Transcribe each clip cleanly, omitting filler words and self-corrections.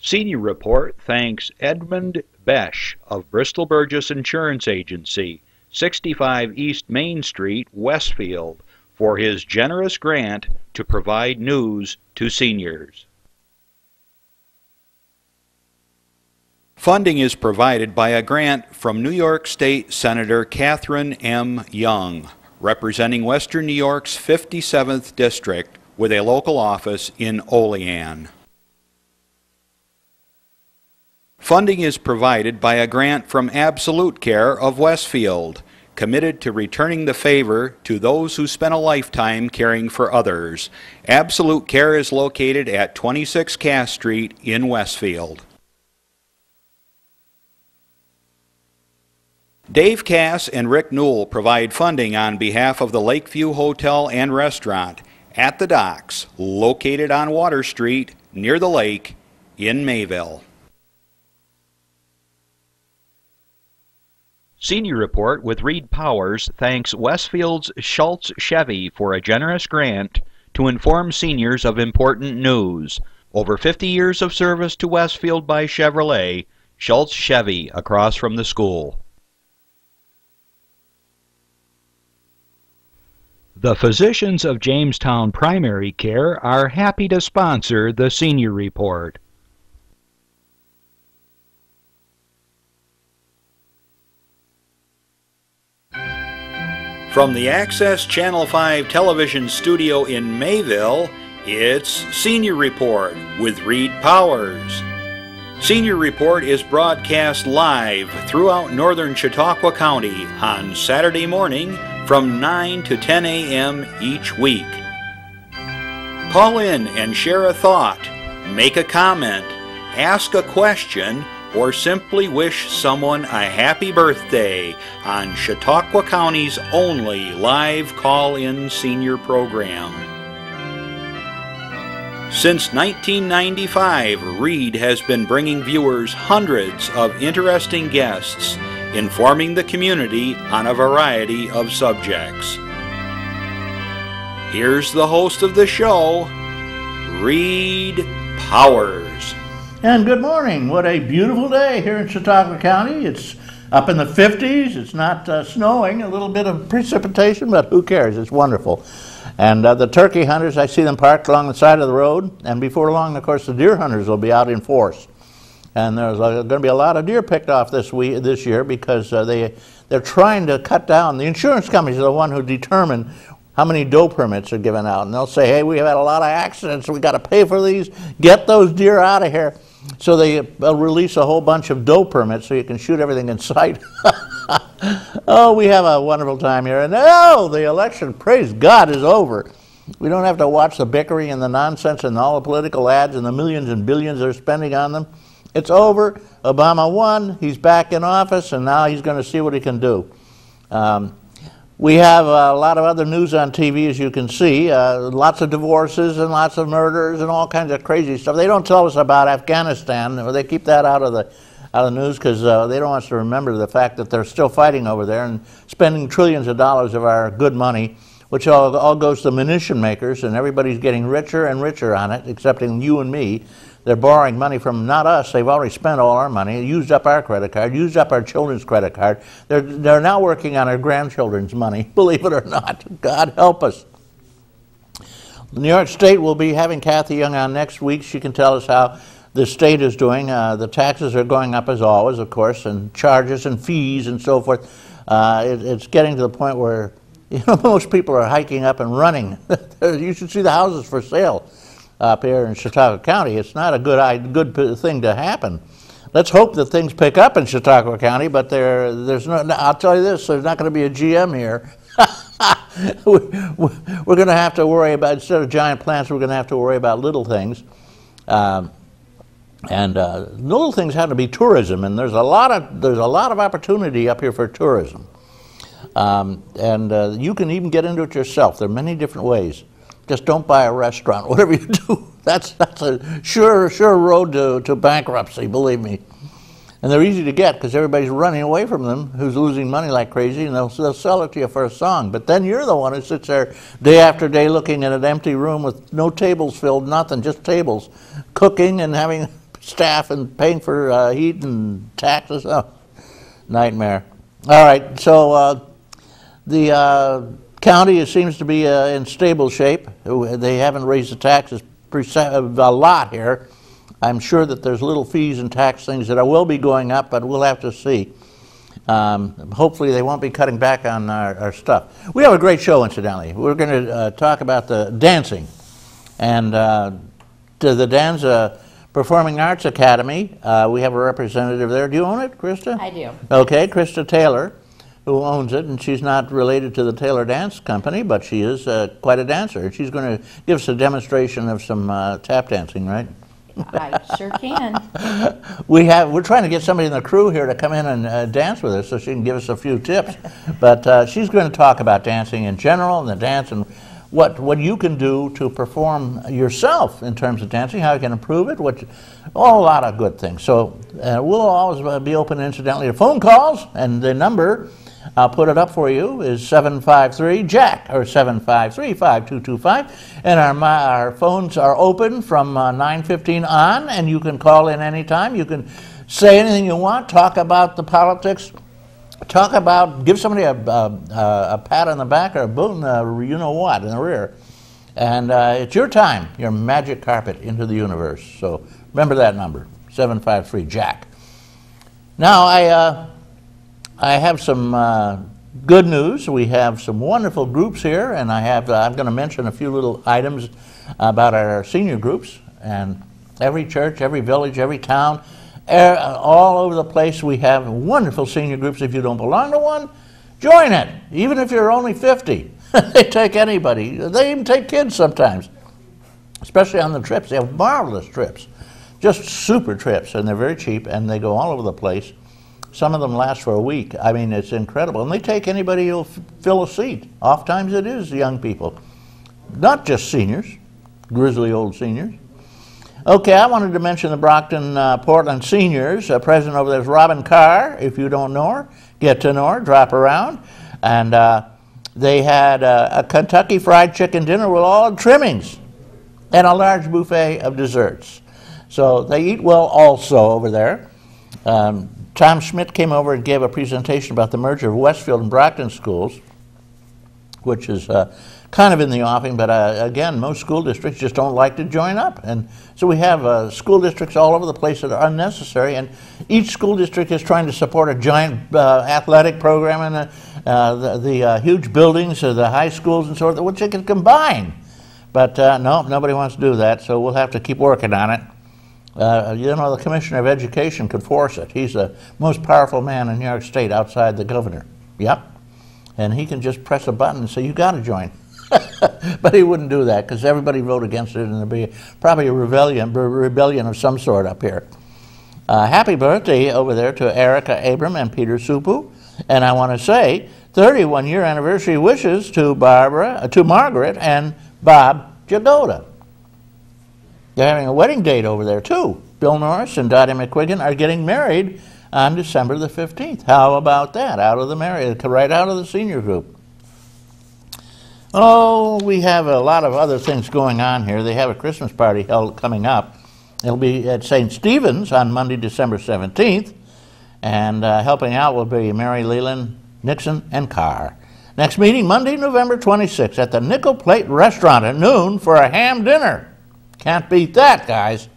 Senior Report thanks Edmund Besch of Bristol Burgess Insurance Agency, 65 East Main Street, Westfield, for his generous grant to provide news to seniors. Funding is provided by a grant from New York State Senator Catherine M. Young, representing Western New York's 57th District with a local office in Olean. Funding is provided by a grant from Absolute Care of Westfield, committed to returning the favor to those who spent a lifetime caring for others. Absolute Care is located at 26 Cass Street in Westfield. Dave Cass and Rick Newell provide funding on behalf of the Lakeview Hotel and Restaurant at the Docks, located on Water Street near the lake in Mayville. Senior Report with Reed Powers thanks Westfield's Schultz Chevy for a generous grant to inform seniors of important news. Over 50 years of service to Westfield by Chevrolet, Schultz Chevy across from the school. The physicians of Jamestown Primary Care are happy to sponsor the Senior Report. From the Access Channel 5 television studio in Mayville, it's Senior Report with Reed Powers. Senior Report is broadcast live throughout northern Chautauqua County on Saturday morning from 9 to 10 a.m. each week. Call in and share a thought, make a comment, ask a question, or simply wish someone a happy birthday on Chautauqua County's only live call-in senior program. Since 1995, Reed has been bringing viewers hundreds of interesting guests, informing the community on a variety of subjects. Here's the host of the show, Reed Powers. And good morning. What a beautiful day here in Chautauqua County. It's up in the 50s. It's not snowing, a little bit of precipitation, but who cares? It's wonderful. And the turkey hunters, I see them parked along the side of the road, and before long, of course, the deer hunters will be out in force. And there's going to be a lot of deer picked off this year because they're trying to cut down. The insurance companies are the one who determine how many doe permits are given out. And they'll say, hey, we have had a lot of accidents, we got to pay for these, get those deer out of here. So they'll release a whole bunch of doe permits so you can shoot everything in sight. Oh, we have a wonderful time here. And oh, the election, praise God, is over. We don't have to watch the bickering and the nonsense and all the political ads and the millions and billions they're spending on them. It's over. Obama won. He's back in office, and now he's going to see what he can do. We have a lot of other news on TV, as you can see. Lots of divorces and lots of murders and all kinds of crazy stuff. They don't tell us about Afghanistan. They keep that out of the news because they don't want us to remember the fact that they're still fighting over there and spending trillions of dollars of our good money, which all goes to munition makers, and everybody's getting richer and richer on it, excepting you and me. They're borrowing money from not us. They've already spent all our money, used up our credit card, used up our children's credit card. They're now working on our grandchildren's money, believe it or not. God help us. New York State will be having Kathy Young on next week. She can tell us how the state is doing. The taxes are going up as always, of course, and charges and fees and so forth. It's getting to the point where most people are hiking up and running. You should see the houses for sale up here in Chautauqua County. It's not a good thing to happen. Let's hope that things pick up in Chautauqua County, but there's no. I'll tell you this: there's not going to be a GM here. We're going to have to worry about, instead of giant plants, we're going to have to worry about little things. Little things have to be tourism, and there's a lot of opportunity up here for tourism. You can even get into it yourself. There are many different ways. Just don't buy a restaurant, whatever you do. That's a sure road to bankruptcy, believe me. And they're easy to get because everybody's running away from them who's losing money like crazy, and they'll sell it to you for a song. But then you're the one who sits there day after day looking at an empty room with no tables filled, nothing, just tables, cooking and having staff and paying for heat and taxes. Oh, nightmare. All right, so the county seems to be in stable shape. They haven't raised the taxes a lot here. I'm sure that there's little fees and tax things that will be going up, but we'll have to see. Hopefully they won't be cutting back on our stuff. We have a great show, incidentally. We're going to talk about the dancing. And to the Danza Performing Arts Academy, we have a representative there. Do you own it, Krista? I do. Okay, Krista Taylor, who owns it, and she's not related to the Taylor Dance Company, but she is quite a dancer. She's going to give us a demonstration of some tap dancing, right? I sure can. We're trying to get somebody in the crew here to come in and dance with us so she can give us a few tips. But she's going to talk about dancing in general and the dance and what you can do to perform yourself in terms of dancing, how you can improve it, a lot of good things. So we'll always be open, incidentally, to phone calls, and the number, I'll put it up for you, is 753-JACK, or 753-5225. And our phones are open from 9:15 on, and you can call in anytime. You can say anything you want, talk about the politics, give somebody a pat on the back or a boot in the you-know-what in the rear. And it's your time, your magic carpet into the universe. So remember that number, 753-JACK. Now, I have some good news. We have some wonderful groups here, and I'm going to mention a few little items about our senior groups. And every church, every village, every town, all over the place, we have wonderful senior groups. If you don't belong to one, join it. Even if you're only 50, they take anybody. They even take kids sometimes, especially on the trips. They have marvelous trips, just super trips, and they're very cheap, and they go all over the place. Some of them last for a week. I mean, it's incredible. And they take anybody who'll fill a seat. Oftentimes it is young people, not just seniors, grizzly old seniors. Okay, I wanted to mention the Brockton Portland Seniors. President over there is Robin Carr. If you don't know her, get to know her, drop around. And they had a Kentucky Fried Chicken dinner with all trimmings and a large buffet of desserts. So they eat well also over there. Tom Schmidt came over and gave a presentation about the merger of Westfield and Brockton schools, which is kind of in the offing, but again, most school districts just don't like to join up. And so we have school districts all over the place that are unnecessary, and each school district is trying to support a giant athletic program and the huge buildings of the high schools and so forth, which they can combine. But no, nobody wants to do that, so we'll have to keep working on it. You know, the Commissioner of Education could force it. He's the most powerful man in New York State outside the governor. Yep. And he can just press a button and say, you got to join. But he wouldn't do that because everybody voted against it, and there'd be probably a rebellion of some sort up here. Happy birthday over there to Erica Abram and Peter Supu. And I want to say 31-year anniversary wishes to Margaret and Bob Jagoda. They're having a wedding date over there, too. Bill Norris and Dottie McQuiggan are getting married on December the 15th. How about that? Right out of the senior group. Oh, we have a lot of other things going on here. They have a Christmas party coming up. It'll be at St. Stephen's on Monday, December 17th. And helping out will be Mary Leland, Nixon, and Carr. Next meeting, Monday, November 26th at the Nickel Plate Restaurant at noon for a ham dinner. Can't beat that, guys.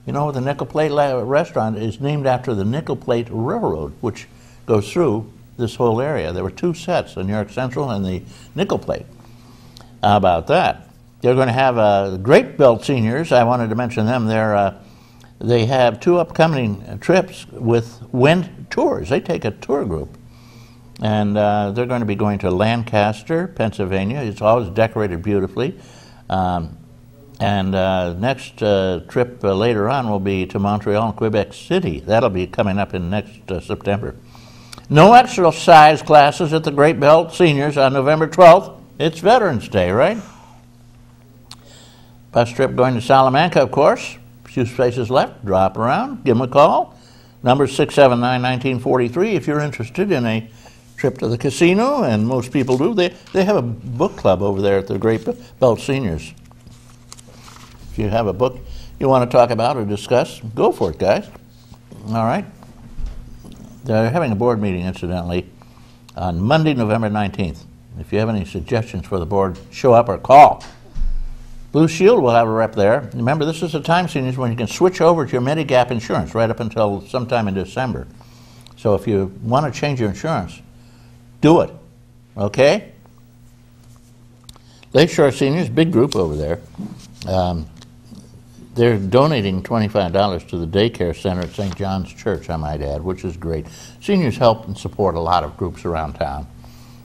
You know, the Nickel Plate Restaurant is named after the Nickel Plate Railroad, which goes through this whole area. There were two sets, the New York Central and the Nickel Plate. How about that? They're going to have Great Belt Seniors. I wanted to mention them. They have two upcoming trips with Wind Tours. They take a tour group. And they're going to be going to Lancaster, Pennsylvania. It's always decorated beautifully. And next trip later on will be to Montreal and Quebec City. That'll be coming up in next September. No exercise classes at the Great Belt Seniors on November 12th. It's Veterans Day, right? Bus trip going to Salamanca, of course. A few spaces left. Drop around. Give them a call. Number 679-1943 if you're interested in a trip to the casino, and most people do. They have a book club over there at the Great Belt Seniors. If you have a book you want to talk about or discuss, go for it, guys. All right. They're having a board meeting, incidentally, on Monday, November 19th. If you have any suggestions for the board, show up or call. Blue Shield will have a rep there. Remember, this is the time, seniors, when you can switch over to your Medigap insurance right up until sometime in December. So if you want to change your insurance, do it, okay? Lakeshore Seniors, big group over there. They're donating $25 to the daycare center at St. John's Church, I might add, which is great. Seniors help and support a lot of groups around town.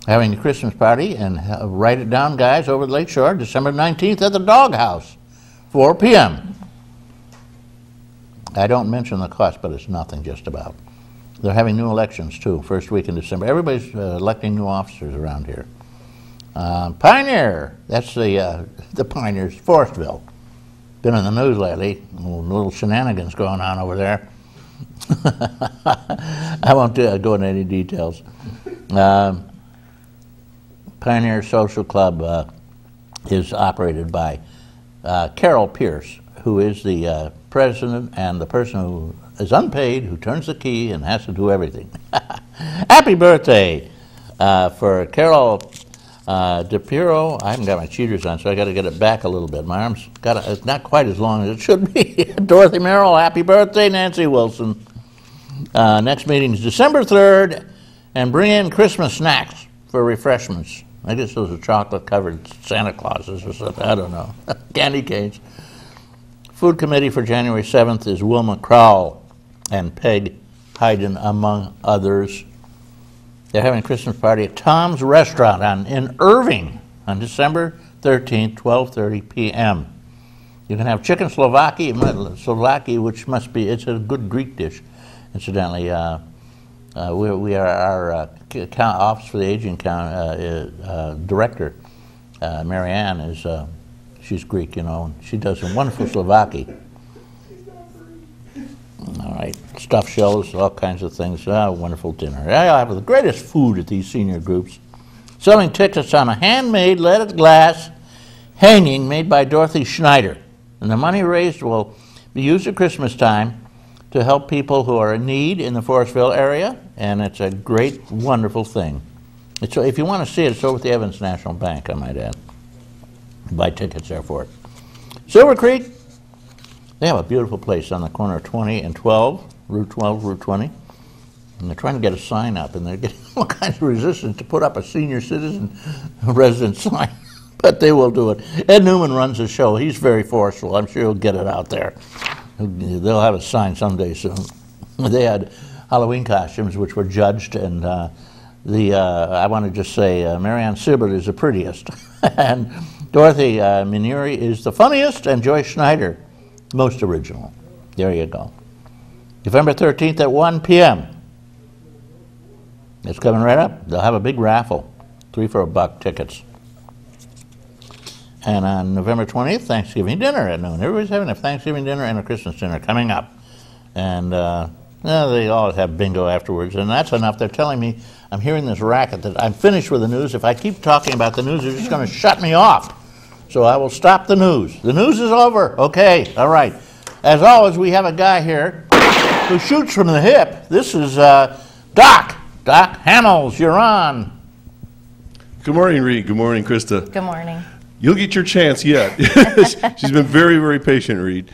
Having a Christmas party, and write it down, guys, over at Lakeshore, December 19th at the Doghouse, 4 p.m. I don't mention the cost, but it's nothing just about. They're having new elections, too, first week in December. Everybody's electing new officers around here. Pioneer, that's the Pioneers, Forestville. Been in the news lately, little shenanigans going on over there. I won't go into any details. Pioneer Social Club is operated by Carol Pierce, who is the president and the person who is unpaid, who turns the key and has to do everything. Happy birthday for Carol DePiro. I haven't got my cheaters on, so I got to get it back a little bit. My arm's it's not quite as long as it should be. Dorothy Merrill, happy birthday. Nancy Wilson. Next meeting is December 3rd, and bring in Christmas snacks for refreshments. I guess those are chocolate-covered Santa Clauses or something. I don't know. Candy canes. Food committee for January 7th is Wilma Crowell and Peg Hayden, among others. They're having a Christmas party at Tom's Restaurant in Irving on December 13th, 12:30 p.m. You can have chicken Slovaki, which must be, it's a good Greek dish, incidentally. We are our Office for the Aging director, Marianne, is she's Greek, you know, and she does some wonderful Slovaki. All right, stuffed shells, all kinds of things. Wonderful dinner. I have the greatest food at these senior groups. Selling tickets on a handmade leaded glass hanging made by Dorothy Schneider. And the money raised will be used at Christmas time to help people who are in need in the Forestville area, and it's a great, wonderful thing. If you want to see it, it's over at the Evans National Bank, I might add. Buy tickets there for it. Silver Creek, they have a beautiful place on the corner of 20 and 12, Route 20, and they're trying to get a sign up, and they're getting all kinds of resistance to put up a senior citizen resident sign, but they will do it. Ed Newman runs the show. He's very forceful. I'm sure he'll get it out there. They'll have a sign someday soon. They had Halloween costumes, which were judged, and I want to just say Marianne Sibbert is the prettiest, and Dorothy Minuri is the funniest, and Joyce Schneider most original. There you go. November 13th at 1 p.m. It's coming right up. They'll have a big raffle, 3 for $1 tickets. And on November 20th, Thanksgiving dinner at noon. Everybody's having a Thanksgiving dinner and a Christmas dinner coming up. And they all have bingo afterwards, and that's enough. They're telling me, I'm hearing this racket that I'm finished with the news. If I keep talking about the news, they're just going to shut me off. So I will stop the news. The news is over. Okay, all right. As always, we have a guy here who shoots from the hip. This is Doc Hamels. You're on. Good morning, Reed. Good morning, Krista. Good morning. You'll get your chance yet. She's been very, very patient, Reed.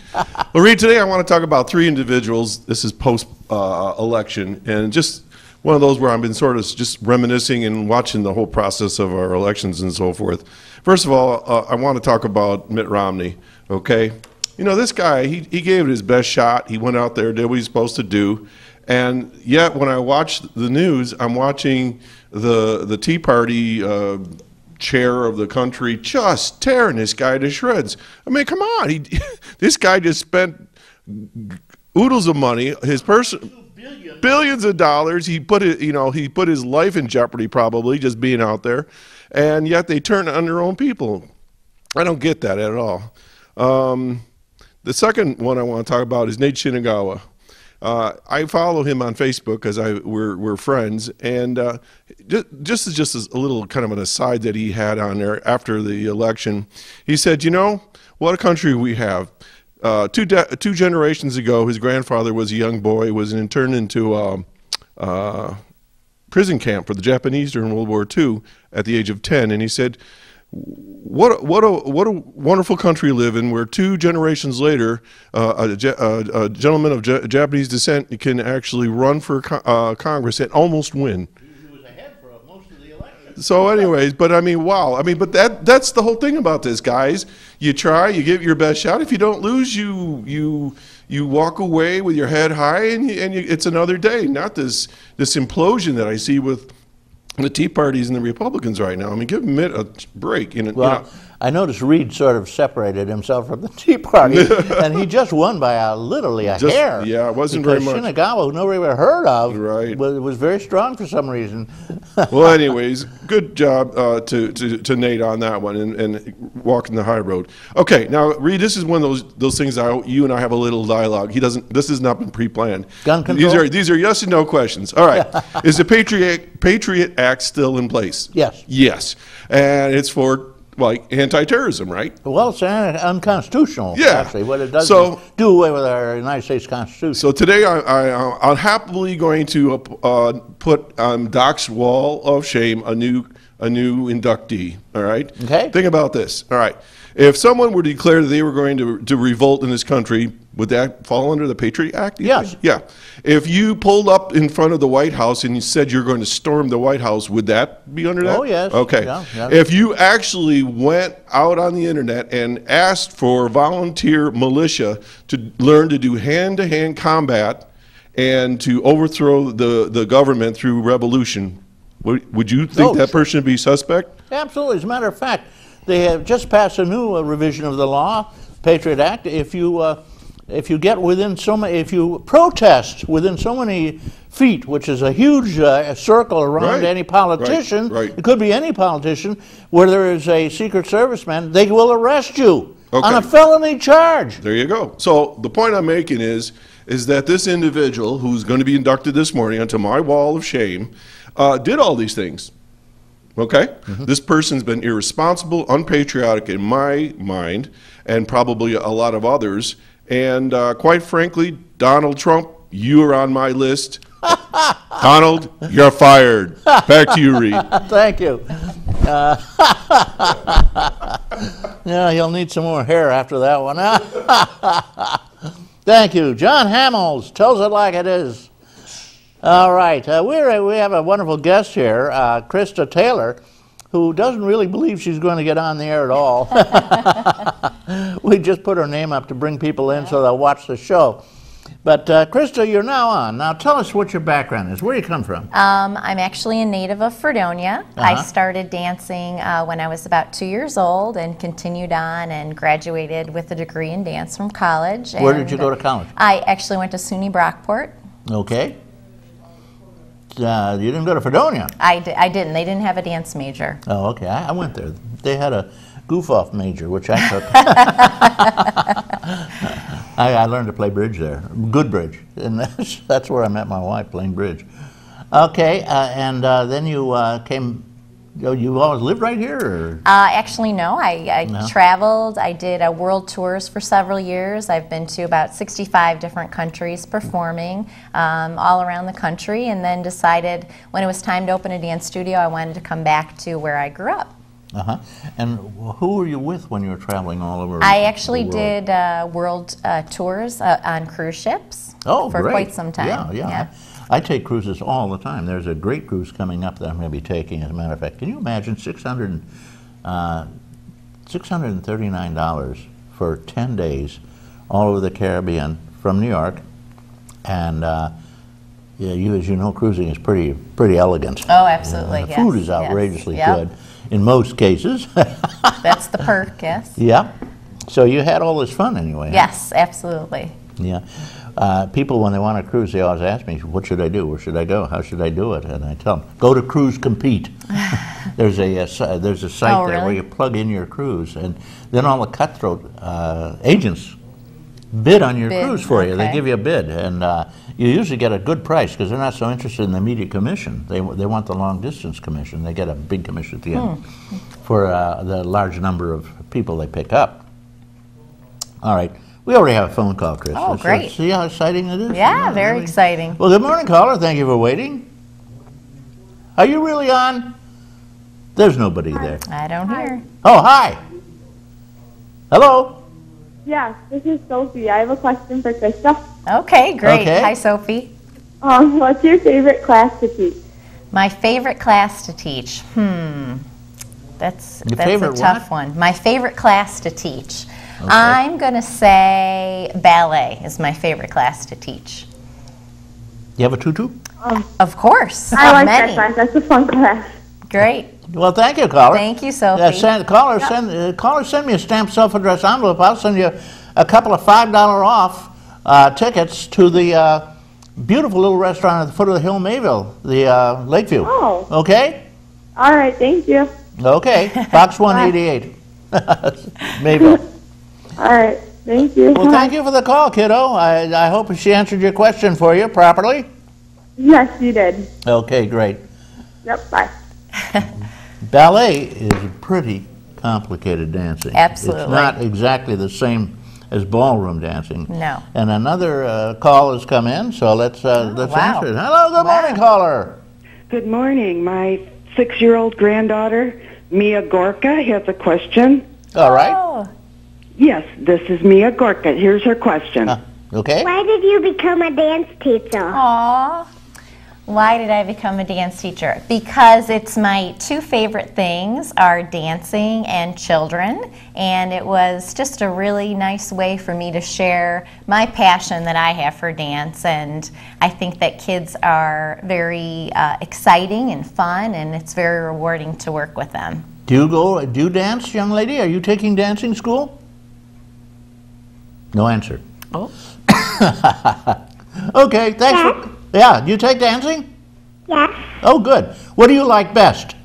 Well, Reed, today I want to talk about 3 individuals. This is post-election, and just one of those where I've been sort of just reminiscing and watching the whole process of our elections and so forth. First of all, I want to talk about Mitt Romney, okay? You know, this guy, he gave it his best shot. He went out there, did what he's supposed to do. And yet, when I watch the news, I'm watching the Tea Party chair of the country just tearing this guy to shreds. I mean, come on. This guy just spent oodles of money, billions of dollars. He put it, he put his life in jeopardy probably just being out there. And yet they turn on their own people. I don't get that at all. The second one I want to talk about is Nate Shinagawa. I follow him on Facebook because we're friends, and just as a little kind of an aside that he had on there after the election, he said, "You know what a country we have." Two generations ago, his grandfather was a young boy, was interned into prison camp for the Japanese during World War II at the age of 10, and he said, what a wonderful country we live in, where 2 generations later, a gentleman of Japanese descent can actually run for Congress and almost win. He was ahead for most of the election. So anyways, but I mean, wow. I mean, but that's the whole thing about this, guys. You try, you give it your best shot. If you don't lose, you walk away with your head high, and it's another day. Not this implosion that I see with the Tea Parties and the Republicans right now. I mean, give them a break. Well, I noticed Reed sort of separated himself from the Tea Party, and he just won by literally a hair. Yeah, it wasn't very much. Shinagawa, who nobody ever heard of, right, was very strong for some reason. Well, anyways, good job to Nate on that one and walking the high road. Okay, now Reed, this is one of those things you and I have a little dialogue. This has not been pre-planned. Gun control? These are yes and no questions. All right, is the Patriot Act still in place? Yes. Yes, and it's for like anti-terrorism, right? Well, it's unconstitutional, yeah. Actually. What it does is do away with our United States Constitution. So today I'm happily going to put on Doc's wall of shame a new inductee, all right? Okay. Think about this, all right. If someone were to declare that they were going to revolt in this country, would that fall under the Patriot Act? Yes. Yeah. If you pulled up in front of the White House and you said you're going to storm the White House, would that be under that? Oh, yes. Okay. Yeah. If you actually went out on the internet and asked for volunteer militia to learn to do hand-to-hand combat and to overthrow the government through revolution, would you think that person would be suspect? Absolutely. As a matter of fact, they have just passed a new revision of the law, Patriot Act. If you get within if you protest within so many feet, which is a huge circle around any politician, it could be any politician, where there is a Secret Serviceman, they will arrest you on a felony charge. There you go. So the point I'm making is that this individual who's going to be inducted this morning onto my wall of shame did all these things. Okay? This person's been irresponsible, unpatriotic in my mind, and probably a lot of others. And quite frankly, Donald Trump, you are on my list. Donald, you're fired. Back to you, Reed. Thank you. Yeah, you'll need some more hair after that one. Thank you. John Hamels tells it like it is. All right, we have a wonderful guest here, Krista Taylor, who doesn't really believe she's going to get on the air at all. We just put her name up to bring people in so they'll watch the show. But Krista, you're now on. Now tell us what your background is. Where do you come from? I'm actually a native of Fredonia. I started dancing when I was about 2 years old and continued on and graduated with a degree in dance from college. Where did you go to college? I actually went to SUNY Brockport. Okay. You didn't go to Fredonia? I didn't. They didn't have a dance major. Oh, okay. I went there. They had a goof-off major, which I took. I learned to play bridge there, good bridge, and that's where I met my wife, playing bridge. Okay, and then you came. You always lived right here? Or? Actually, no. I traveled. I did world tours for several years. I've been to about 65 different countries performing all around the country, and then decided when it was time to open a dance studio, I wanted to come back to where I grew up. And who were you with when you were traveling all over? I actually did world tours on cruise ships for quite some time. Yeah. I take cruises all the time. There's a great cruise coming up that I'm going to be taking, as a matter of fact. Can you imagine $639 for 10 days all over the Caribbean from New York? And as you know, cruising is pretty elegant. Oh, absolutely, the food is outrageously good in most cases. That's the perk, yes. Yeah. So you had all this fun anyway. Yes, absolutely. Yeah. People, when they want to cruise, they always ask me, what should I do? Where should I go? How should I do it? And I tell them, go to Cruise Compete. There's a site there where you plug in your cruise, and then all the cutthroat agents bid on your Bid, cruise for you. They okay. give you a bid, and you usually get a good price because they're not so interested in the immediate commission. They want the long distance commission. They get a big commission at the end for the large number of people they pick up. All right. We already have a phone call, Chris. Oh, great. See how exciting it is? Yeah, very exciting. Well, good morning, caller. Thank you for waiting. Are you really on? There's nobody there. I don't hear. Oh, hi. Hello. Yes, this is Sophie. I have a question for Krista. Okay, great. Okay. Hi, Sophie. What's your favorite class to teach? My favorite class to teach. That's a favorite tough one. My favorite class to teach. Okay. I'm going to say ballet is my favorite class to teach. You have a tutu? Of course. I like many. that class. That's a fun class. Great. Well, thank you, caller. Thank you, Sophie. Caller, send me a stamped self-addressed envelope. I'll send you a couple of $5 off tickets to the beautiful little restaurant at the foot of the hill, Mayville, the Lakeview. Oh. Okay? All right, thank you. Okay. Box 188. Mayville. All right, thank you. Well, thank you for the call, kiddo. I hope she answered your question for you properly. Yes, you did. Okay, great. Yep, bye. Ballet is pretty complicated dancing. Absolutely. It's not exactly the same as ballroom dancing. No. And another call has come in, so let's wow. answer it. Hello, good morning, caller. Good morning. My 6-year-old granddaughter, Mia Gorka, has a question. All right. Oh. Yes, this is Mia Gorka. Here's her question. Okay. Why did you become a dance teacher? Aw. Why did I become a dance teacher? Because it's my two favorite things are dancing and children, and it was just a really nice way for me to share my passion that I have for dance, and I think that kids are very exciting and fun, and it's very rewarding to work with them. Do you dance, young lady? Are you taking dancing school? No answer. Oh. Okay, thanks for... Yeah, do you take dancing? Yes. Oh, good. What do you like best?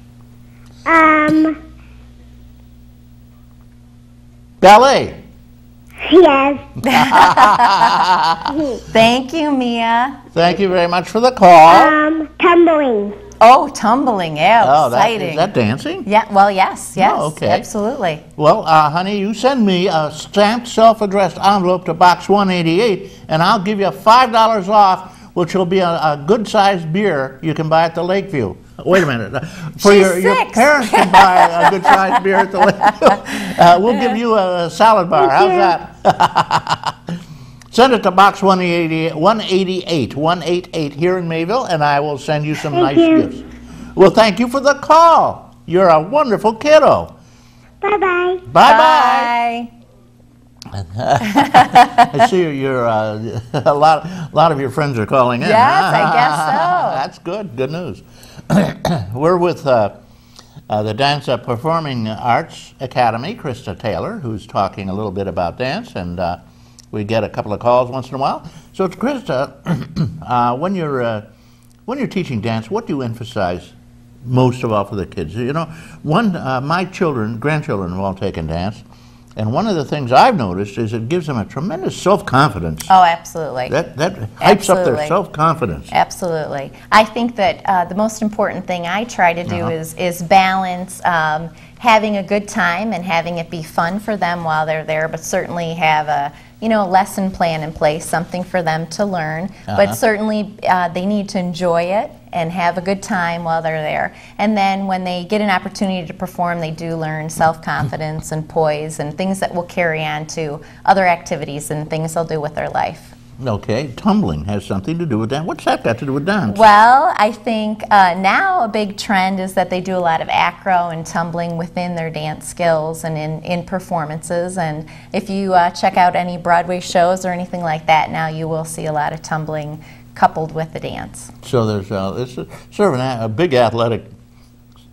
Ballet. Yes. Thank you, Mia. Thank you very much for the call. Tumbling. Oh, tumbling, yeah, exciting. Is that dancing? Yeah, well, yes, Oh, okay. absolutely. Well, honey, you send me a stamped self-addressed envelope to Box 188, and I'll give you $5 off, which will be a good-sized beer you can buy at the Lakeview. Wait a minute. For your parents can buy a good-sized beer at the Lakeview. We'll give you a salad bar. How's that? Send it to Box 188 here in Mayville, and I will send you some nice gifts. Well, thank you for the call. You're a wonderful kiddo. Bye-bye. Bye-bye. Bye. I see you're a lot of your friends are calling in. Yes, I guess so. That's good. Good news. We're with the Dance Performing Arts Academy, Krista Taylor, who's talking a little bit about dance, and we get a couple of calls once in a while. So, Krista, when you're teaching dance, what do you emphasize most of all for the kids? You know, my grandchildren have all taken dance, and one of the things I've noticed is it gives them a tremendous self-confidence. Oh, absolutely. That hypes up their self-confidence. Absolutely. I think that the most important thing I try to do is balance having a good time and having it be fun for them while they're there, but certainly have a lesson plan in place, something for them to learn. But certainly they need to enjoy it and have a good time while they're there. And then when they get an opportunity to perform, they do learn self-confidence and poise and things that will carry on to other activities and things they'll do with their life. Okay, tumbling has something to do with that. What's that got to do with dance? Well, I think now a big trend is that they do a lot of acro and tumbling within their dance skills and in performances. And if you check out any Broadway shows or anything like that, now you will see a lot of tumbling coupled with the dance. So there's it's sort of a big athletic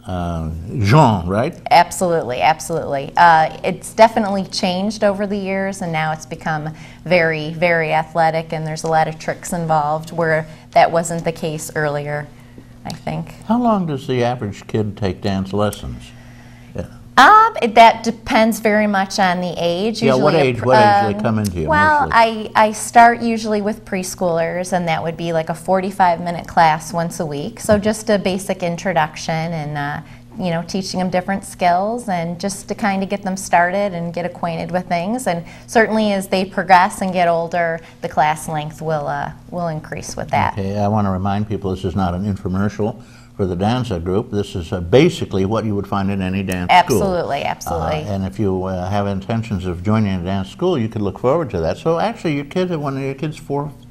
genre, right? Absolutely, absolutely. It's definitely changed over the years, and now it's become very, very athletic, and there's a lot of tricks involved where that wasn't the case earlier, I think. How long does the average kid take dance lessons? Yeah. That depends very much on the age. Yeah, what Usually age? What age do they come into you? Well, mostly? I start usually with preschoolers, and that would be like a 45-minute class once a week. So just a basic introduction and you know, teaching them different skills and just to kind of get them started and get acquainted with things. And certainly as they progress and get older, the class length will increase with that. Okay, I want to remind people this is not an infomercial for the dance group. This is basically what you would find in any dance school. Absolutely, absolutely. And if you have intentions of joining a dance school, you could look forward to that. So actually, your kids, when your kids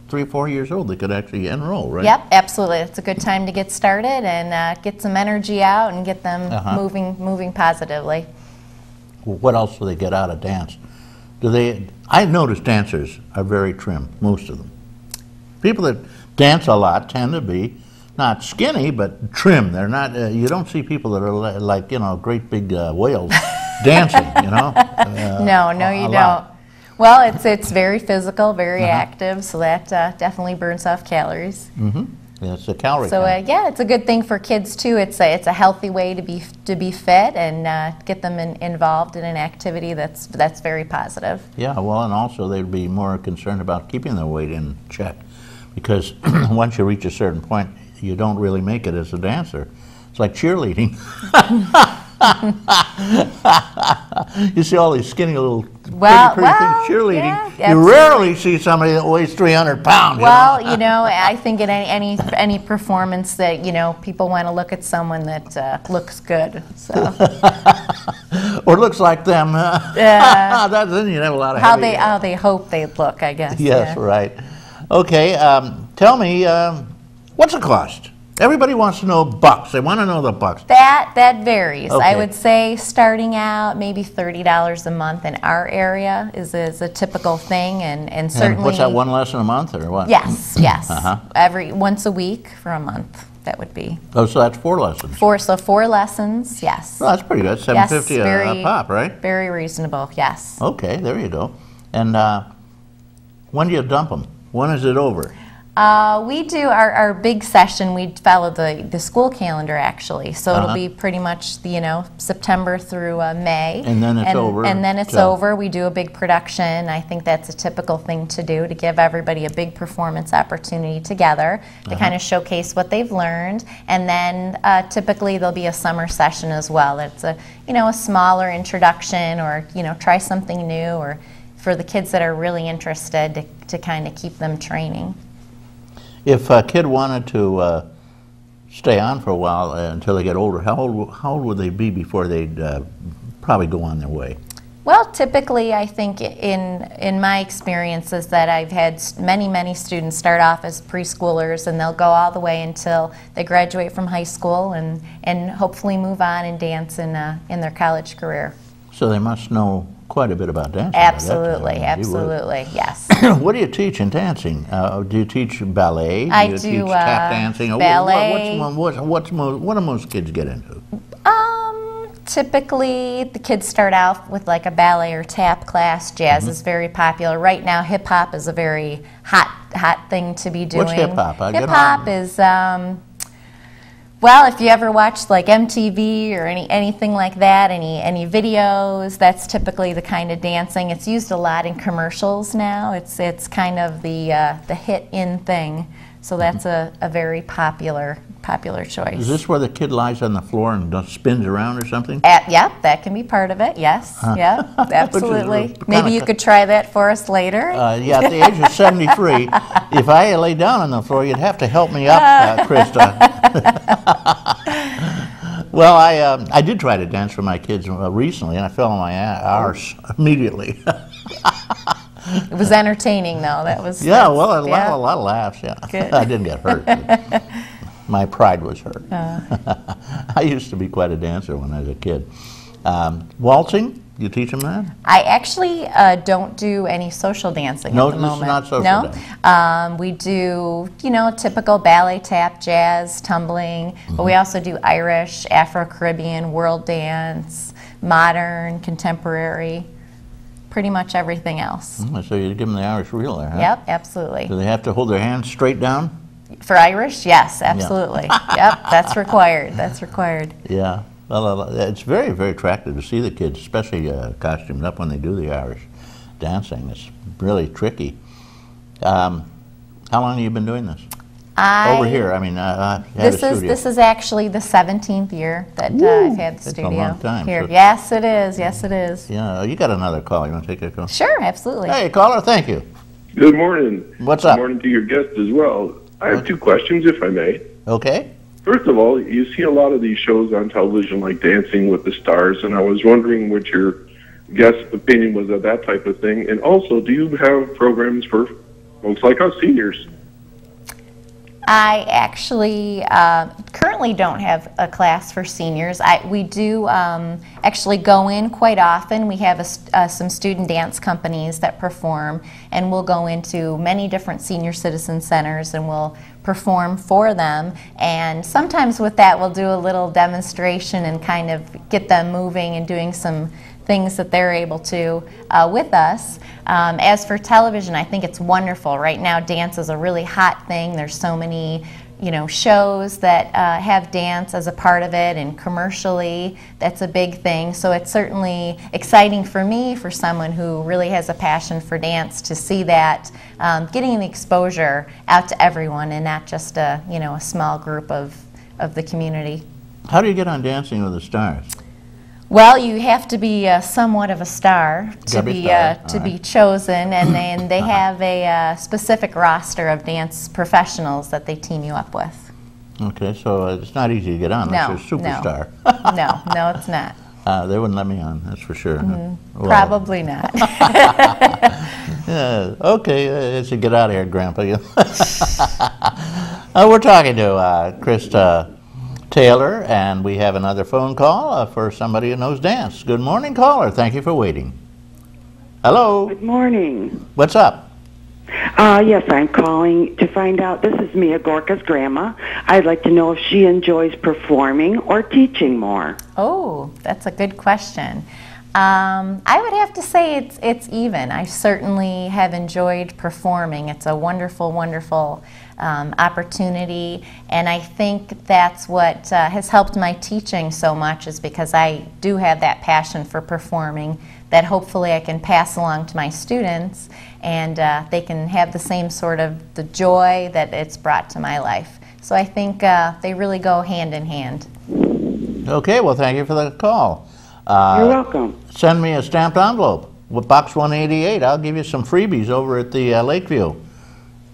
3 or 4 years old, they could actually enroll, right? Yep, absolutely. It's a good time to get started and get some energy out and get them moving positively. Well, what else do they get out of dance? I've noticed dancers are very trim, most of them. People that dance a lot tend to be not skinny, but trim. They're not, you don't see people that are like, you know, great big whales dancing, you know? No, you don't. Well, it's very physical, very active, so that definitely burns off calories. Yeah, it's a calorie So count. yeah, it's a good thing for kids too. It's a healthy way to be fit and get them involved in an activity that's very positive. Yeah, well, and also they'd be more concerned about keeping their weight in check, because once you reach a certain point, you don't really make it as a dancer. It's like cheerleading. You see all these skinny little pretty things cheerleading. Yeah, you rarely see somebody that weighs 300 pounds. Well, you know, I think in any performance that, you know, people want to look at someone that looks good. So. Or looks like them. Then you have a lot of how they hope they look, I guess. Yes, right. Okay, tell me, what's the cost? Everybody wants to know bucks. They want to know the bucks. That varies. Okay. I would say starting out maybe $30 a month in our area is a typical thing, and certainly. And what's that, one lesson a month or what? Yes. Once a week for a month. That would be. Oh, so that's 4 lessons. 4 lessons. Yes. Well, that's pretty good. $7.50 a pop, right? Very reasonable. Yes. Okay, there you go. And when do you dump them? When is it over? We do our big session. We follow the school calendar actually, so it'll be pretty much September through May. And then it's over. And then it's over. We do a big production. I think that's a typical thing to do, to give everybody a big performance opportunity together to kind of showcase what they've learned. And then typically there'll be a summer session as well. It's a smaller introduction, or try something new, or for the kids that are really interested to kind of keep them training. If a kid wanted to stay on for a while until they get older, how old would they be before they'd probably go on their way? Well, typically, I think in my experiences that I've had many students start off as preschoolers, and they'll go all the way until they graduate from high school and hopefully move on and dance in their college career. So they must know quite a bit about dancing. Absolutely, yes. What do you teach in dancing? Do you teach ballet? Do you teach tap dancing? Ballet. What do most kids get into? Typically, the kids start out with like a ballet or tap class. Jazz is very popular. Right now, hip-hop is a very hot thing to be doing. What's hip-hop? Hip-hop is... well, if you ever watched like MTV or anything like that, any videos, that's typically the kind of dancing. It's used a lot in commercials now. It's kind of the hit-in thing. So that's a very popular choice. Is this where the kid lies on the floor and spins around or something? Yep, that can be part of it, yes. Yep, absolutely. Maybe you could try that for us later. Yeah, at the age of 73, if I lay down on the floor, you'd have to help me up, Krista. Well, I did try to dance for my kids recently, and I fell on my arse immediately. It was entertaining, though. A lot of laughs, yeah. Good. I didn't get hurt. My pride was hurt. I used to be quite a dancer when I was a kid. Waltzing, you teach them that? I actually don't do any social dancing at the moment. No, this is not social dance. We do, typical ballet, tap, jazz, tumbling, but we also do Irish, Afro-Caribbean, world dance, modern, contemporary, pretty much everything else. So you give them the Irish reel there, huh? Yep, absolutely. Do they have to hold their hands straight down? For Irish, yes, absolutely. Yep, that's required. That's required. Yeah. Well, it's very, very attractive to see the kids, especially costumed up when they do the Irish dancing. It's really tricky. How long have you been doing this? Over here, I mean, this is actually the 17th year that I've had the studio a long time, here. so Yes, it is. Yes, it is. Yeah, you got another call. You want to take a call? Sure, absolutely. Hey, caller, thank you. Good morning. What's up? Good morning to your guest as well. I have 2 questions, if I may. Okay. First of all, you see a lot of these shows on television like Dancing with the Stars, and I was wondering what your guest's opinion was of that type of thing. And also, do you have programs for folks like us, seniors? I actually currently don't have a class for seniors. We do actually go in quite often. We have some student dance companies that perform, and we'll go into many different senior citizen centers and we'll perform for them. And sometimes with that we'll do a little demonstration and kind of get them moving and doing some things that they're able to with us. As for television, I think it's wonderful. Right now, dance is a really hot thing. There's so many, shows that have dance as a part of it, and commercially, that's a big thing. So it's certainly exciting for me, for someone who really has a passion for dance, to see that getting the exposure out to everyone and not just a small group of the community. How do you get on Dancing with the Stars? Well, you have to be somewhat of a star to be chosen, and then they have a specific roster of dance professionals that they team you up with. Okay, so it's not easy to get on unless you're a superstar. No, it's not. They wouldn't let me on, that's for sure. Well, probably not. Yeah, okay, let's get out of here, Grandpa. We're talking to Krista Taylor, and we have another phone call for somebody who knows dance. Good morning, caller. Thank you for waiting. Hello. Good morning. What's up? Yes, I'm calling to find out. This is Mia Gorka's grandma. I'd like to know if she enjoys performing or teaching more. Oh, that's a good question. I would have to say it's even. I certainly have enjoyed performing. It's a wonderful, wonderful opportunity, and I think that's what has helped my teaching so much, is because I do have that passion for performing that hopefully I can pass along to my students, and they can have the same sort of the joy that it's brought to my life. So I think they really go hand in hand. Okay, well, thank you for the call. You're welcome. Send me a stamped envelope with Box 188. I'll give you some freebies over at the Lakeview.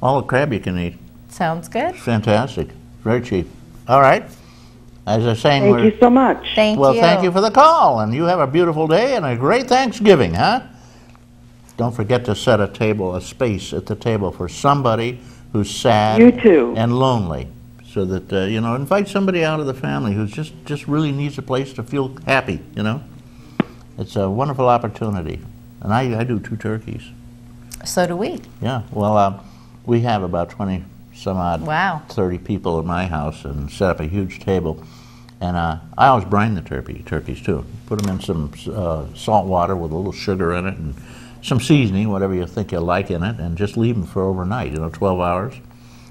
All the crab you can eat. Sounds good. Fantastic. Very cheap. All right. As I was saying, thank you so much. Thank you. Well, thank you for the call, and you have a beautiful day and a great Thanksgiving, huh? Don't forget to set a space at the table for somebody who's sad and lonely, so that, invite somebody out of the family who just really needs a place to feel happy, It's a wonderful opportunity. And I do 2 turkeys. So do we. Yeah, well, we have about 20 some odd 30 people in my house, and set up a huge table. And I always brine the turkeys too. Put them in some salt water with a little sugar in it and some seasoning, whatever you think you like in it, and just leave them for overnight, 12 hours.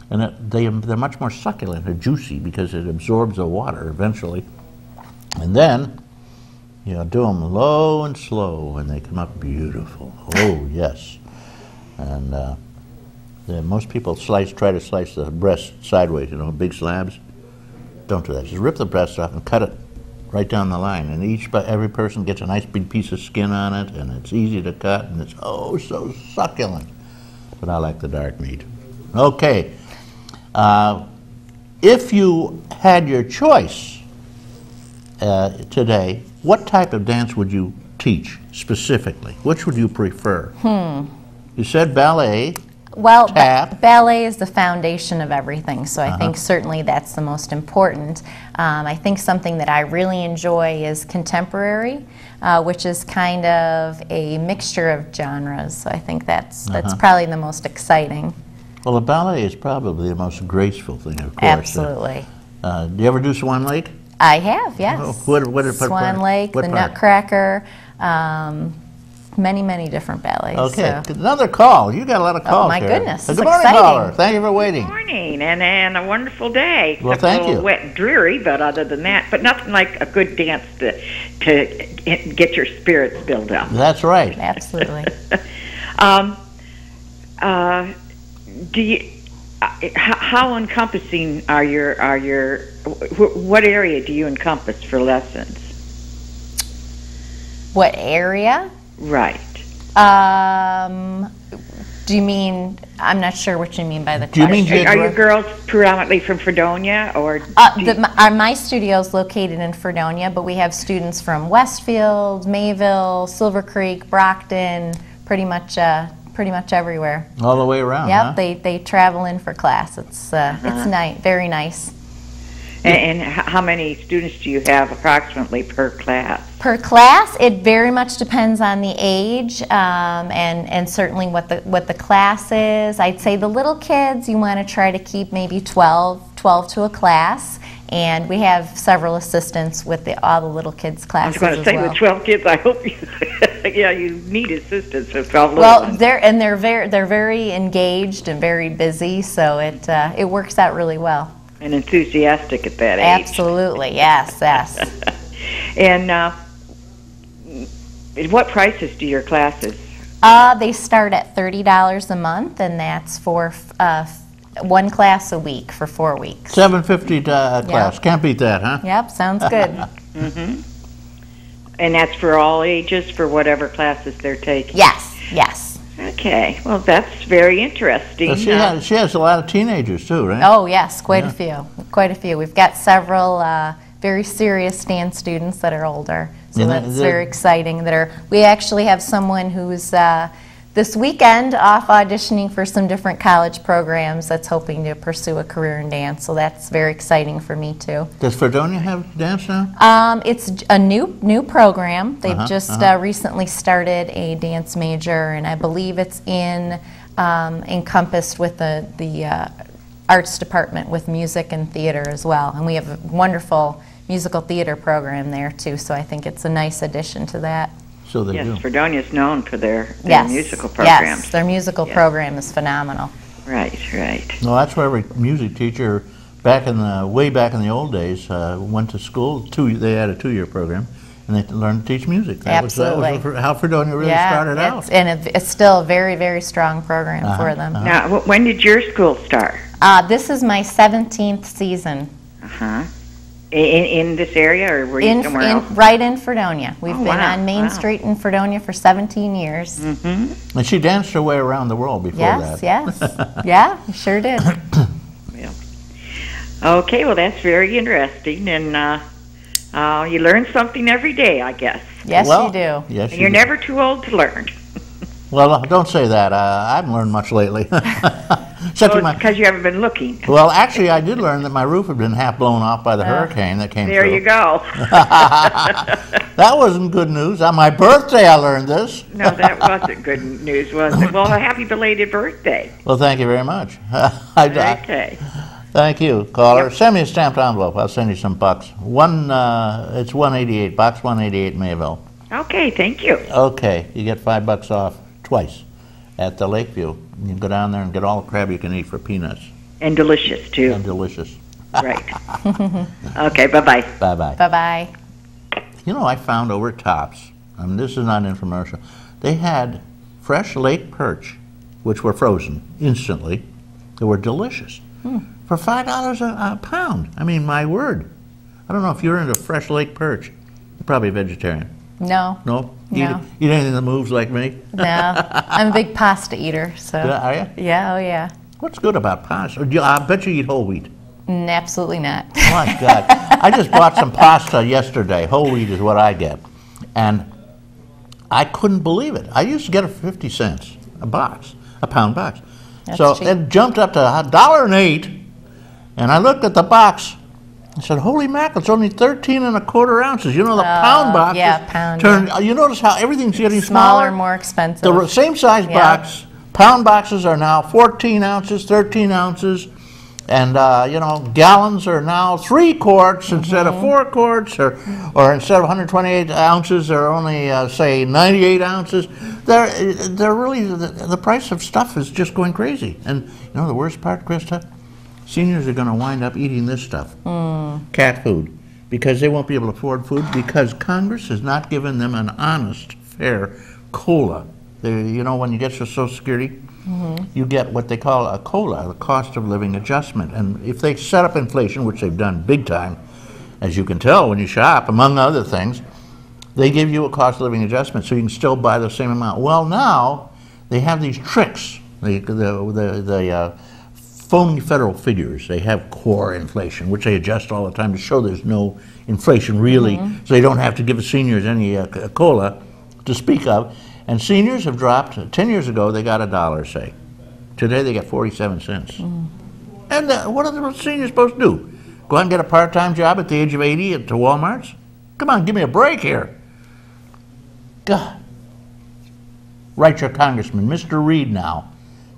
And they're much more succulent or juicy because it absorbs the water eventually. And then, do them low and slow, and they come up beautiful. Oh, yes. And most people try to slice the breast sideways, big slabs. Don't do that. Just rip the breast off and cut it right down the line. And every person gets a nice big piece of skin on it, and it's easy to cut, and it's so succulent. But I like the dark meat. Okay. If you had your choice today, what type of dance would you teach specifically? Which would you prefer? You said ballet. Well, ballet is the foundation of everything, so I think certainly that's the most important. I think something that I really enjoy is contemporary, which is kind of a mixture of genres. So I think that's probably the most exciting. Well, the ballet is probably the most graceful thing, of course. Absolutely. Do you ever do Swan Lake? I have, yes. Oh, Swan Lake, the Nutcracker. many different ballets. Okay, So. another call. You got a lot of calls my here. goodness, Good it's morning, exciting. caller. Thank you for waiting. Good morning, and a wonderful day. Well, Except thank a little you. wet and dreary, but other than that, but nothing like a good dance to get your spirits built up. That's right. Absolutely. Do you? How encompassing are your? What area do you encompass for lessons? What area? Right. Do you mean? I'm not sure what you mean by the Do you mean question. Are your girls predominantly from Fredonia, or? My studio is located in Fredonia, but we have students from Westfield, Mayville, Silver Creek, Brockton, pretty much everywhere. All the way around, Yep, huh? they travel in for class. It's nice, very nice. And how many students do you have approximately per class? Per class, it very much depends on the age and certainly what the class is. I'd say the little kids, you want to try to keep maybe 12 to a class. And we have several assistants with all the little kids' classes I was going to say, well. with 12 kids, I hope you, you need assistants with 12 little Well, ones. they're very engaged and very busy, so it works out really well. And enthusiastic at that age. Absolutely, yes. And what prices do your classes? They start at $30 a month, and that's for one class a week for 4 weeks. $7.50 class. Can't beat that, huh? Yep, sounds good. And that's for all ages, for whatever classes they're taking? Yes. Okay, well, that's very interesting. So she has a lot of teenagers too, right? Oh, yes, quite a few. We've got several very serious dance students that are older, so that's very exciting. We actually have someone who's this weekend off auditioning for some different college programs that's hoping to pursue a career in dance, so that's very exciting for me too. Does Fredonia have dance now? It's a new program. They've just recently started a dance major, and I believe it's encompassed with the arts department with music and theater as well. And we have a wonderful musical theater program there too, so I think it's a nice addition to that. So they do. Yes, Fredonia's known for their Yes. musical programs. Yes, their musical program is phenomenal. Right. Well, that's where every music teacher way back in the old days went to school. They had a 2-year program, and they learned to teach music. That Absolutely. was how Fredonia really started out. And it's still a very strong program for them. Now, when did your school start? This is my 17th season. In this area, or were you somewhere else? Right in Fredonia. We've been wow, on Main Street in Fredonia for 17 years. And she danced her way around the world before that. Yes. Yeah, we sure did. Okay, well, that's very interesting, and you learn something every day, I guess. Yes, Well, you do. Yes, And you're do. never too old to learn. Well, don't say that. I haven't learned much lately. Because you haven't been looking. Well, actually, I did learn that my roof had been half blown off by the hurricane that came There through. you go. That wasn't good news. On my birthday, I learned this. No, that wasn't good news, was it? Well, a happy belated birthday. Well, thank you very much. Okay. Thank you, caller. Send me a stamped envelope. I'll send you some bucks. It's 188, box 188, Mayville. Okay, thank you. Okay, you get $5 off twice at the Lakeview. You can go down there and get all the crab you can eat for peanuts. And delicious, too. And delicious. Right. Okay, bye-bye. Bye-bye. Bye-bye. You know, I found over at Tops, this is not an infomercial, they had fresh lake perch, which were frozen instantly. They were delicious. For $5 a pound. I mean, my word. I don't know if you're into fresh lake perch. You're probably a vegetarian. No. No? No. Eat anything that moves like me? No. I'm a big pasta eater, so. Are you? Yeah, oh yeah. What's good about pasta? I bet you eat whole wheat. Absolutely not. My God. I just bought some pasta yesterday. Whole wheat is what I get. And I couldn't believe it. I used to get it for 50 cents a pound box. That's so cheap. it jumped up to $1.08, and I looked at the box. I said, holy mackerel, it's only 13¼ ounces. You know, the pound box you notice how everything's getting smaller? More expensive. The same size box, pound boxes are now 14 ounces, 13 ounces. And, you know, gallons are now 3 quarts instead of 4 quarts, or instead of 128 ounces, they're only, say, 98 ounces. They're really, the price of stuff is just going crazy. And, you know, the worst part, Krista? Seniors are going to wind up eating this stuff, cat food, because they won't be able to afford food because Congress has not given them an honest, fair COLA. You know, when you get your Social Security, you get what they call a COLA, the cost of living adjustment. And if they set up inflation, which they've done big time, as you can tell when you shop, among other things, they give you a cost of living adjustment so you can still buy the same amount. Well, now they have these tricks, the phony federal figures. They have core inflation, which they adjust all the time to show there's no inflation really, so they don't have to give the seniors any COLA to speak of. And seniors have dropped. 10 years ago, they got $1, say. Today, they get 47 cents. And what are the seniors supposed to do? Go out and get a part-time job at the age of 80 at the Walmarts? Come on, give me a break here. God. Write your congressman, Mr. Reed now.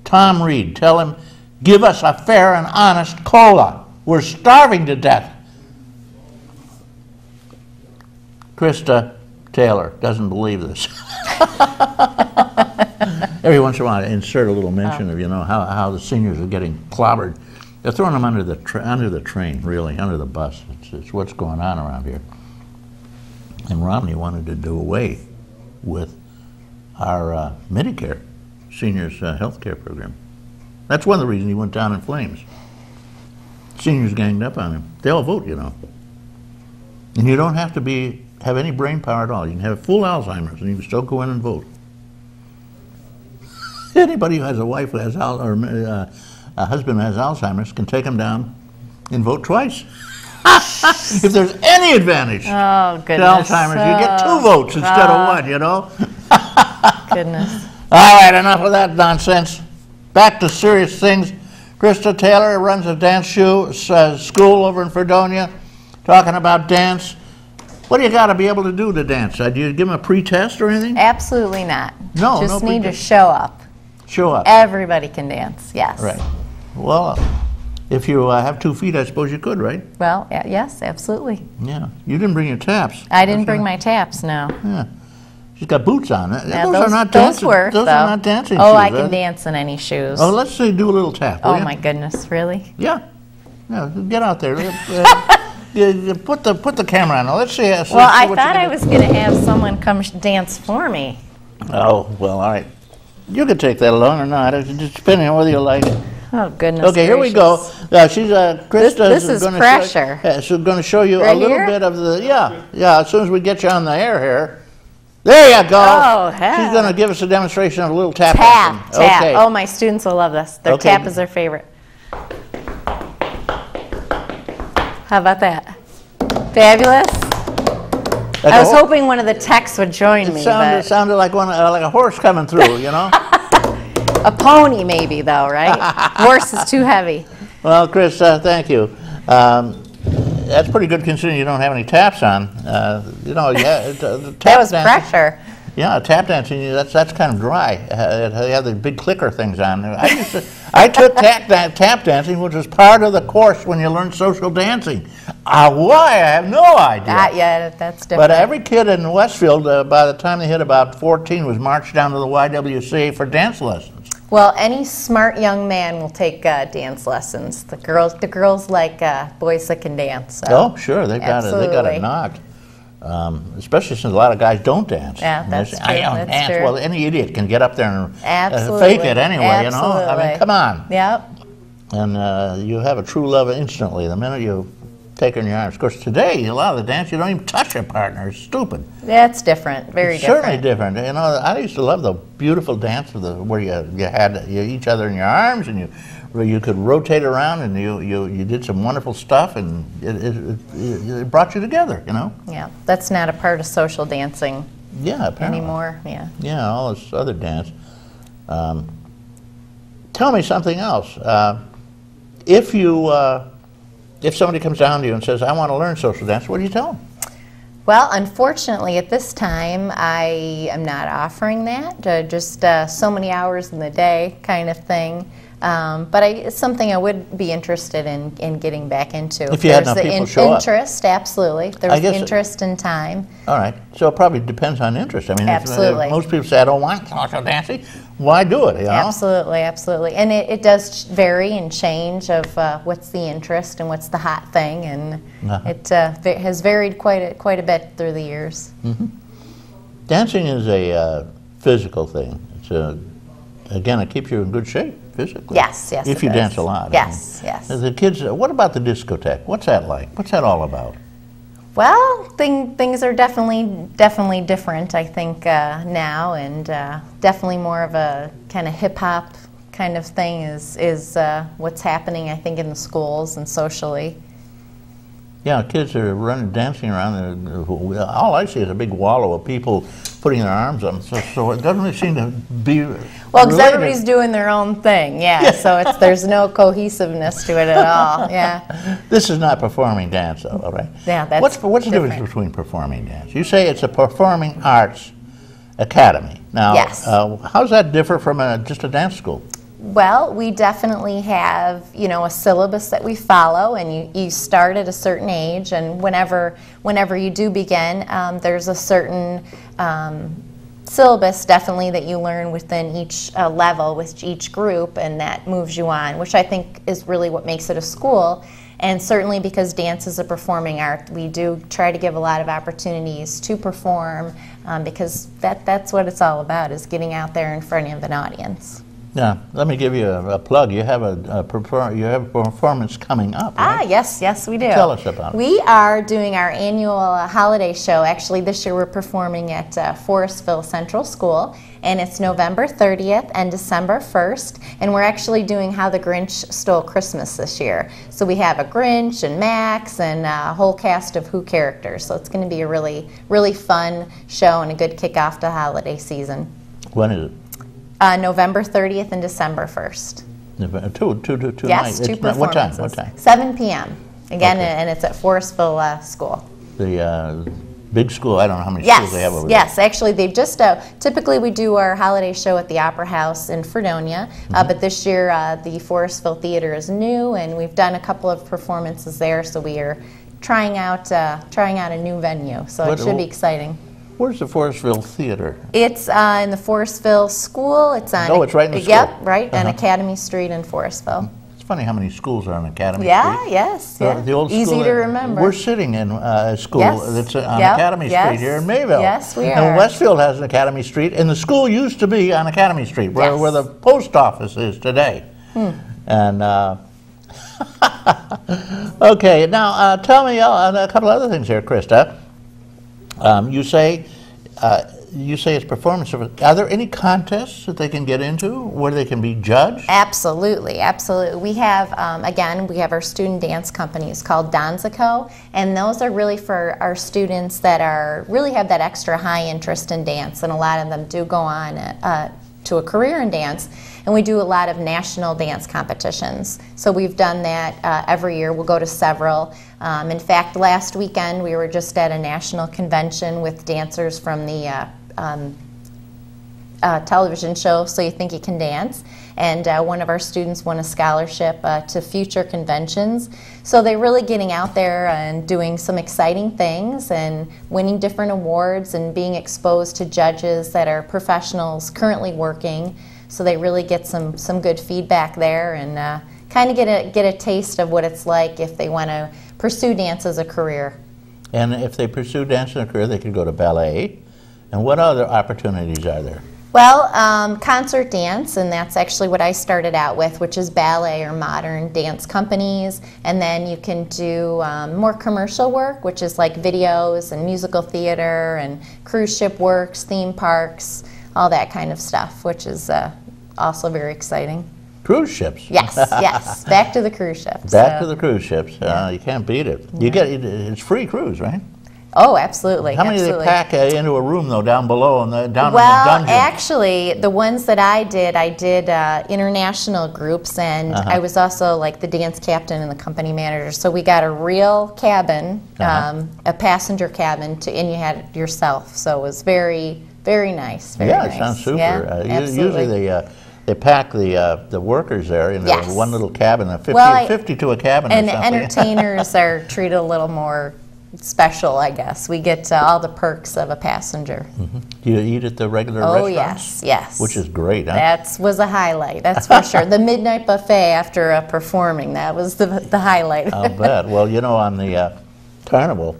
Tom Reed, tell him, give us a fair and honest COLA. We're starving to death. Krista Taylor doesn't believe this. Every once in a while, I insert a little mention of, you know, how the seniors are getting clobbered. They're throwing them under the train, really, under the bus. It's what's going on around here. And Romney wanted to do away with our Medicare, seniors' health care program. That's one of the reasons he went down in flames. Seniors ganged up on him. They all vote, you know. And you don't have to have any brain power at all. You can have full Alzheimer's and you can still go in and vote. Anybody who has a wife who has or a husband who has Alzheimer's can take them down and vote twice. If there's any advantage to Alzheimer's, you get 2 votes instead of 1, you know? Goodness. All right, enough of that nonsense. Back to serious things. Krista Taylor runs a dance school over in Fredonia, talking about dance. What do you got to be able to do to dance? Do you give them a pre-test or anything? Absolutely not. No, just no need to show up. Show up. Everybody can dance, yes. Right. Well, if you have 2 feet, I suppose you could, right? Well, yes, absolutely. Yeah. You didn't bring your taps. I didn't bring my taps, no. Yeah. She's got boots on. Yeah, those are not dancing. Those are not dancing shoes. shoes. I can dance in any shoes. Oh, let's say do a little tap. Oh my goodness, really? Yeah. Yeah. Get out there. Put the camera on. Let's see. Well, I thought I was going to have someone come dance for me. Oh well, all right. You could take that along or not. It's just depending on whether you like it. Oh goodness. Okay, here we go. She's Krista. This is pressure. She's going to show you right a little here? bit of the yeah. As soon as we get you on the air here. There you go. Oh, hell. She's going to give us a demonstration of a little tap. Tap. Okay. Oh, my students will love this. Their tap is their favorite. How about that? Fabulous. I was hoping one of the techs would join me. It sounded like like a horse coming through, you know. A pony, maybe, though, right? Horse is too heavy. Well, Chris, thank you. That's pretty good considering you don't have any taps on. You know, yeah. That was pressure. Yeah, tap dancing, that's kind of dry. They have the big clicker things on. I took tap dancing, which was part of the course when you learn social dancing. Why? I have no idea. Yeah, that's different. But every kid in Westfield, by the time they hit about 14, was marched down to the YWCA for dance lessons. Well, any smart young man will take dance lessons. The girls like boys that can dance. So. Oh, sure, they got it knocked. Especially since a lot of guys don't dance. Yeah, that's true. I don't dance. True. Well, any idiot can get up there and Absolutely. fake it anyway. Absolutely. You know. I mean, come on. Yep. And you have a true love instantly the minute you take her in your arms. Of course, today a lot of the dance you don't even touch your partner. It's stupid. That's different. Very different. Certainly different. You know, I used to love the beautiful dance where you had each other in your arms and you could rotate around and you did some wonderful stuff and it brought you together, you know? Yeah, that's not a part of social dancing anymore. Yeah. Yeah, all this other dance. Tell me something else. If somebody comes down to you and says, I want to learn social dance, what do you tell them? Well, unfortunately, at this time, I am not offering that, just so many hours in the day kind of thing. But it's something I would be interested in getting back into. If you had enough people show up. Interest, absolutely. There's interest and time. All right. So it probably depends on interest. I mean, absolutely. If most people say, I don't want social dancing, why do it, you know? Absolutely, absolutely. And it does vary and change of what's the interest and what's the hot thing. And it has varied quite a bit through the years. Mm-hmm. Dancing is a physical thing. Again, it keeps you in good shape physically. Yes, if you dance a lot. Yes, yes. The kids, what about the discotheque? What's that like? What's that all about? Well, things are definitely different, I think, now, and definitely more of a kind of hip-hop kind of thing is what's happening, I think, in the schools and socially. Yeah, kids are dancing around. All I see is a big wallow of people putting their arms on. So it doesn't really seem to be. Well, because everybody's doing their own thing, yeah. So there's no cohesiveness to it at all. Yeah. This is not performing dance, though, all right? Yeah, that's what's the difference between performing dance? You say it's a performing arts academy. Now, yes. How does that differ from just a dance school? Well, we definitely have, a syllabus that we follow, and you start at a certain age, and whenever you do begin, there's a certain syllabus definitely that you learn within each level, with each group, and that moves you on, which I think is really what makes it a school. And certainly because dance is a performing art, we do try to give a lot of opportunities to perform, because that's what it's all about, is getting out there in front of an audience. Yeah, let me give you a plug. You have a performance coming up, right? Yes, we do. Tell us about it. We are doing our annual holiday show. Actually, this year we're performing at Forestville Central School, and it's November 30th and December 1st, and we're actually doing How the Grinch Stole Christmas this year. So we have a Grinch and Max and a whole cast of Who characters. So it's going to be a really, really fun show and a good kickoff to holiday season. When is it? November 30th and December 1st. Two yes, nights. two performances. What time? 7 p.m. Again, okay. And it's at Forestville School. The big school, I don't know how many schools they have over there. Yes, actually they've just, typically we do our holiday show at the Opera House in Fredonia, but this year the Forestville Theater is new, and we've done a couple of performances there, so we are trying out a new venue, so it should be exciting. Where's the Forestville Theater? It's in the Forestville School. It's on. Oh, it's right in the school. Yep, right on Academy Street in Forestville. It's funny how many schools are on Academy Street. Yes. The old Easy school to remember. We're sitting in a school that's on Academy Street here in Mayville. Yes, we are. And Westfield has an Academy Street, and the school used to be on Academy Street, where the post office is today. And okay, now tell me a couple other things here, Krista. You say it's performance. Are there any contests that they can get into where they can be judged? Absolutely. We have, we have our student dance companies called Donzico, and those are really for our students that really have that extra high interest in dance, and a lot of them do go on to a career in dance. And we do a lot of national dance competitions. So we've done that every year. We'll go to several. In fact, last weekend we were just at a national convention with dancers from the television show So You Think You Can Dance. And one of our students won a scholarship to future conventions. So they're really getting out there and doing some exciting things and winning different awards and being exposed to judges that are professionals currently working. So they really get some good feedback there and kind of get a taste of what it's like if they want to pursue dance as a career. And if they pursue dance as a career, they could go to ballet. And what other opportunities are there? Well, concert dance, and that's actually what I started out with, which is ballet or modern dance companies. And then you can do more commercial work, which is like videos and musical theater and cruise ship works, theme parks, all that kind of stuff, which is also very exciting. Cruise ships? Yes. Back to the cruise ships. Back to the cruise ships. You can't beat it. You it's free cruise, right? Oh, absolutely. How many do they pack into a room, though, down below down in the dungeon? Well, actually, the ones that I did international groups, and I was also like the dance captain and the company manager. So we got a real cabin, a passenger cabin, and you had it yourself. So it was very, very nice. Very nice. It sounds super. Yeah, Usually they pack the workers there in Yes. one little cabin, 50 to a cabin And or something. entertainers are treated a little more special, I guess. We get all the perks of a passenger. Do you eat at the regular Oh, restaurants? yes. Which is great, huh? That was a highlight, that's for sure. The midnight buffet after performing, that was the highlight. I'll bet. Well, you know, on the Carnival,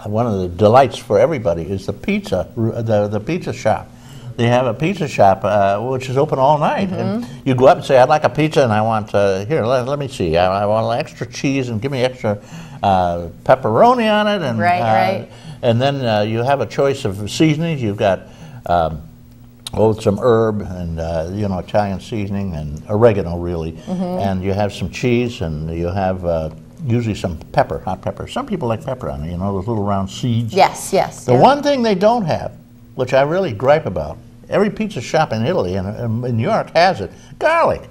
one of the delights for everybody is the pizza, the pizza shop. They have a pizza shop which is open all night. And you go up and say, I'd like a pizza and I want, here, let me see, I want extra cheese and give me extra pepperoni on it. And, Right. And then you have a choice of seasonings. You've got some herb and, Italian seasoning and oregano, really. And you have some cheese and you have usually some pepper, hot pepper. Some people like pepper on it, those little round seeds. Yes. The one thing they don't have, which I really gripe about, every pizza shop in Italy and in New York has it, garlic.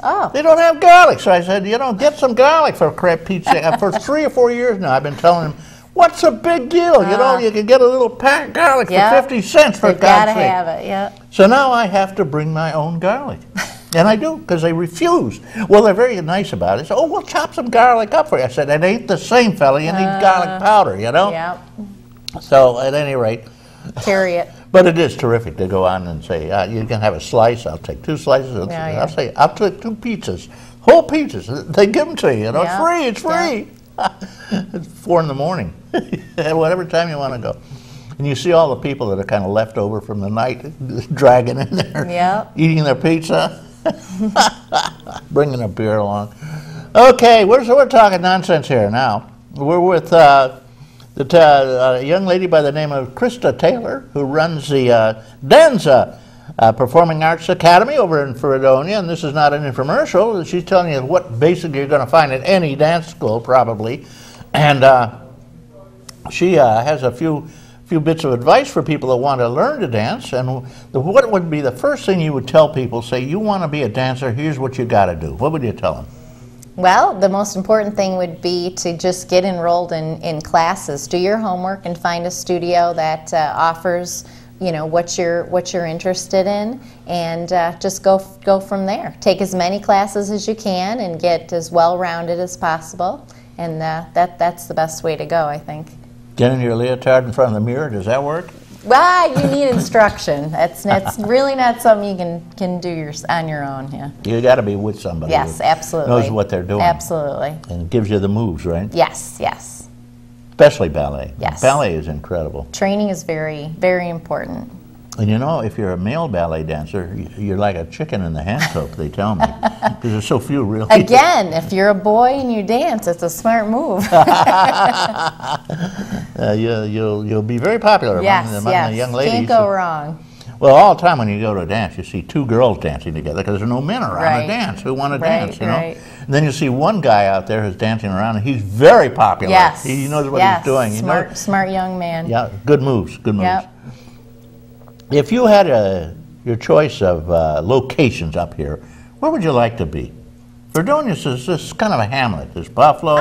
Oh. They don't have garlic. So I said, get some garlic for crab pizza. For 3 or 4 years now, I've been telling them, what's a big deal? You can get a little pack of garlic for 50 cents, for God's sake. Gotta have it, yeah. So now I have to bring my own garlic. And I do, because they refuse. Well, they're very nice about it. They say, we'll chop some garlic up for you. I said, it ain't the same, fella. You need garlic powder, Yeah. So at any rate. Carry it. But it is terrific to go on and say, you can have a slice. I'll take 2 slices. I'll say, I'll take 2 pizzas. Whole pizzas. They give them to you. It's free. It's 4 in the morning. Whatever time you want to go. And you see all the people that are kind of left over from the night dragging in there, eating their pizza, bringing a beer along. Okay, we're talking nonsense here now. We're with a young lady by the name of Krista Taylor, who runs the Danza Performing Arts Academy over in Fredonia, and this is not an infomercial. She's telling you what basically you're going to find at any dance school, probably. And she has a few bits of advice for people that want to learn to dance. And what would be the first thing you would tell people? Say, you want to be a dancer, here's what you got to do. What would you tell them? Well, the most important thing would be to just get enrolled in classes. Do your homework and find a studio that offers, what you're interested in, and just go from there. Take as many classes as you can and get as well-rounded as possible, and that's the best way to go, I think. Get in your leotard in front of the mirror. Does that work? Well, you need instruction. That's really not something you can do on your own. Yeah. You got to be with somebody. Yes, who absolutely. knows what they're doing. Absolutely. And it gives you the moves, right? Yes. Especially ballet. Yes. Ballet is incredible. Training is very, very important. And if you're a male ballet dancer, you're like a chicken in the hand coop, they tell me, because there's so few really. Again, if you're a boy and you dance, it's a smart move. You'll be very popular among the young ladies. Can't go wrong. Well, all the time when you go to a dance, you see 2 girls dancing together because there's no men around to dance who want to dance, Right. And then you see one guy out there who's dancing around, and he's very popular. Yes. He knows what he's doing. Smart young man. Yeah, good moves. Yep. If you had your choice of locations up here, where would you like to be? Fredonia is just kind of a hamlet. There's Buffalo,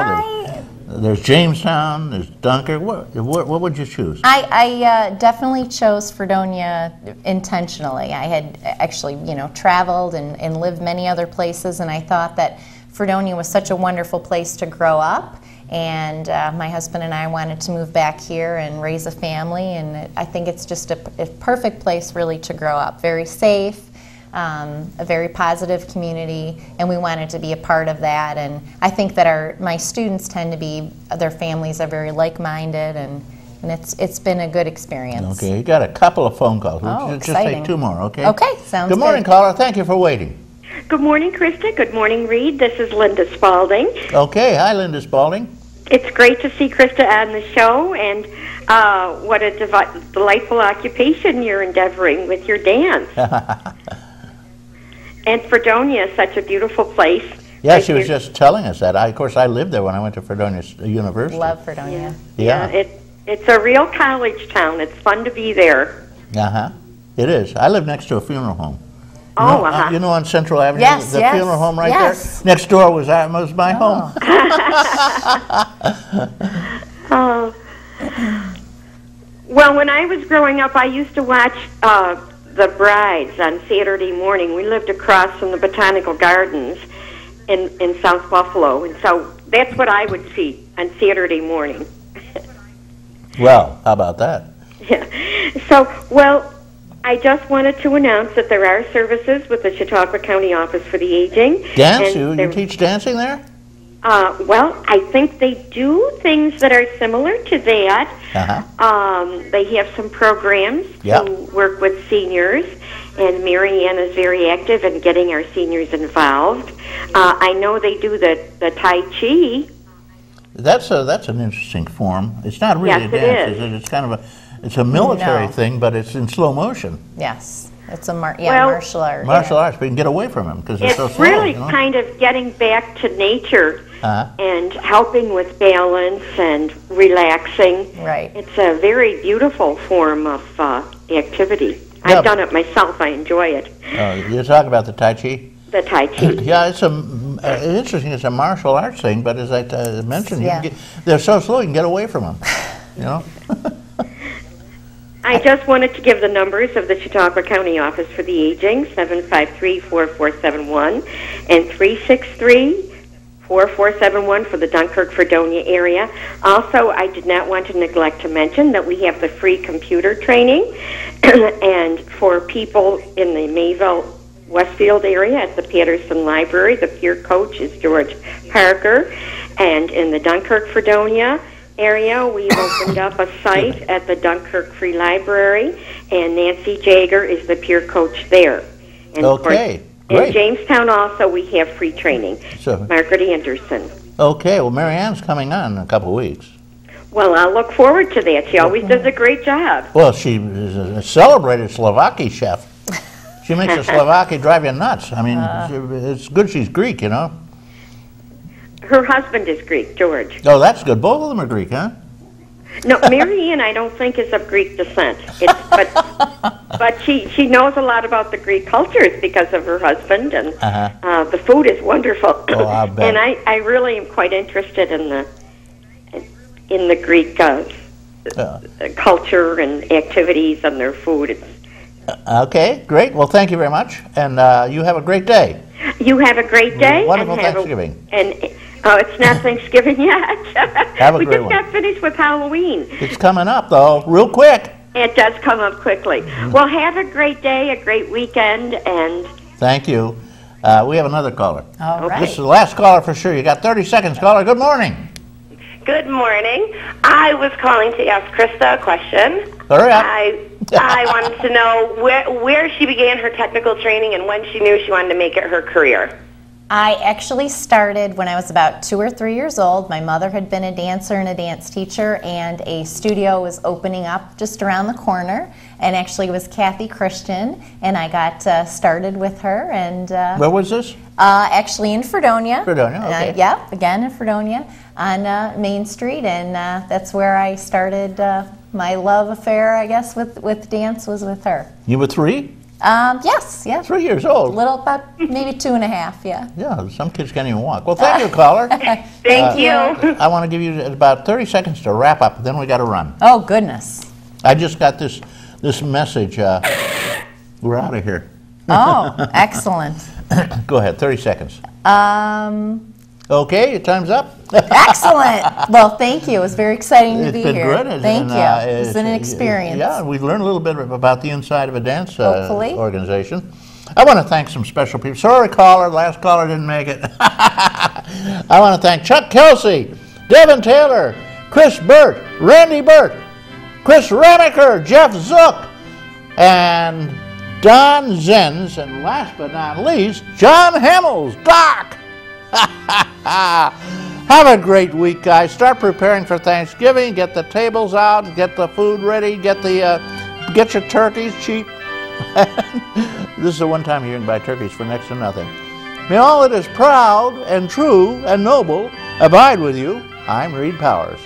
there's Jamestown, there's Dunkirk. What would you choose? I definitely chose Fredonia intentionally. I had actually, traveled and lived many other places, and I thought that Fredonia was such a wonderful place to grow up. And my husband and I wanted to move back here and raise a family, and I think it's just a perfect place really to grow up. Very safe, a very positive community, and we wanted to be a part of that. And I think that my students tend to be, their families are very like-minded, and it's been a good experience. Okay, you got a couple of phone calls. We'll just exciting. take 2 more, okay? Okay, sounds good. Good morning, caller. Thank you for waiting. Good morning, Krista. Good morning, Reed. This is Linda Spalding. Okay, hi, Linda Spalding. It's great to see Krista on the show, and what a delightful occupation you're endeavoring with your dance. And Fredonia is such a beautiful place. Yeah, she was just telling us that. Of course, I lived there when I went to Fredonia University. Love Fredonia. Yeah. It's a real college town. It's fun to be there. It is. I live next to a funeral home. You know on Central Avenue, the funeral home right there? Next door was my home. Well, when I was growing up, I used to watch the brides on Saturday morning. We lived across from the Botanical Gardens in South Buffalo, and so that's what I would see on Saturday morning. Well, how about that? Yeah. So, well, I just wanted to announce that there are services with the Chautauqua County Office for the Aging. Dance? You teach dancing there? Well, I think they do things that are similar to that. They have some programs to work with seniors, and Mary Ann is very active in getting our seniors involved. I know they do the Tai Chi. That's an interesting form. It's not really a dance, is it? It's kind of a military thing, but it's in slow motion. Yes. It's a martial art. Martial arts, but you can get away from them because it's so slow. It's really kind of getting back to nature and helping with balance and relaxing. Right. It's a very beautiful form of activity. I've done it myself. I enjoy it. You're talking about the Tai Chi? The Tai Chi. Yeah, it's interesting. It's a martial arts thing, but as I mentioned, they're so slow you can get away from them. You know. I just wanted to give the numbers of the Chautauqua County Office for the Aging, 753-4471 and 363-4471 for the Dunkirk-Fredonia area. Also, I did not want to neglect to mention that we have the free computer training, and for people in the Mayville-Westfield area at the Patterson Library, the peer coach is George Parker, and in the Dunkirk-Fredonia area, we've opened up a site at the Dunkirk Free Library, and Nancy Jager is the peer coach there. And okay, great. In Jamestown also, we have free training. So, Margaret Anderson. Okay, well, Mary Ann's coming on in a couple of weeks. Well, I'll look forward to that. She always does a great job. Well, she is a celebrated Slovaki chef. She makes the Slovaki drive you nuts. I mean, it's good she's Greek, you know. Her husband is Greek, George. Oh, that's good. Both of them are Greek, huh? No, Mary Ann, I don't think is of Greek descent. But she knows a lot about the Greek cultures because of her husband, and the food is wonderful. Oh, I bet. And I really am quite interested in the Greek culture and activities and their food. Okay, great. Well, thank you very much, and you have a great day. You have a great day. Wonderful Thanksgiving. It's not Thanksgiving yet. Have a we great just one. got finished with Halloween. It's coming up, though, real quick. It does come up quickly. Well, have a great day, a great weekend, and... Thank you. We have another caller. All right. This is the last caller for sure. You got 30 seconds, caller. Good morning. Good morning. I was calling to ask Krista a question. Hurry up. I wanted to know where she began her technical training and when she knew she wanted to make it her career. I actually started when I was about 2 or 3 years old. My mother had been a dancer and a dance teacher, and a studio was opening up just around the corner, and actually it was Kathy Christian, and I got started with her. And where was this? Actually in Fredonia. Fredonia, okay. Yep, again in Fredonia on Main Street, and that's where I started my love affair, I guess, with dance was with her. You were 3? Yes, yeah. 3 years old. About maybe 2.5, yeah. Yeah, some kids can't even walk. Well, thank you, caller. Thank you. I want to give you about 30 seconds to wrap up, then we got to run. Oh, goodness. I just got this message. We're out of here. Oh, excellent. Go ahead, 30 seconds. Okay, your time's up. Excellent. Well, thank you. It was very exciting to be here. It's been good. Thank you. It's been an experience. Yeah, we learned a little bit about the inside of a dance Hopefully. Organization. I want to thank some special people. Sorry, caller, last caller didn't make it. I want to thank Chuck Kelsey, Devin Taylor, Chris Burt, Randy Burt, Chris Reniker, Jeff Zook, and Don Zenz, and last but not least, John Hamels, Doc. Have a great week, guys. Start preparing for Thanksgiving. Get the tables out. Get the food ready. Get your turkeys cheap. This is the one time you can buy turkeys for next to nothing. May all that is proud and true and noble abide with you. I'm Reed Powers.